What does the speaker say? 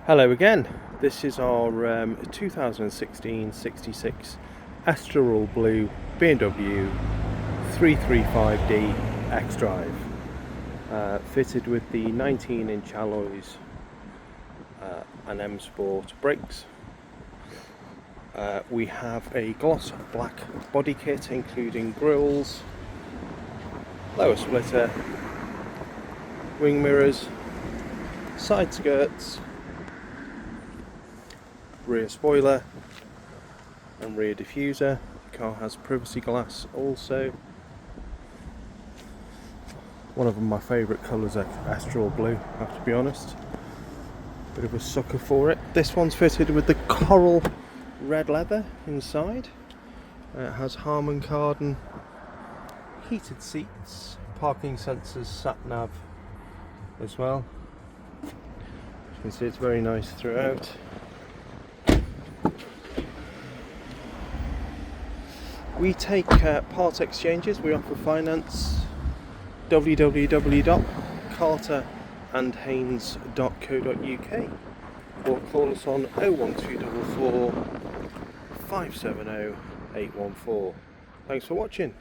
Hello again. This is our 2016 66 Estoril Blue BMW 335d xDrive, fitted with the 19-inch alloys and M Sport brakes. We have a gloss black body kit including grills, lower splitter, wing mirrors, side skirts, rear spoiler and rear diffuser. The car has privacy glass also. One of my favourite colours is Estoril blue, I have to be honest. Bit of a sucker for it. This one's fitted with the coral red leather inside. It has Harmon Kardon, heated seats, parking sensors, sat nav as well. As you can see, it's very nice throughout. We take part exchanges. We offer finance. www.carterandhaines.co.uk or call us on 01244 570 814. Thanks for watching.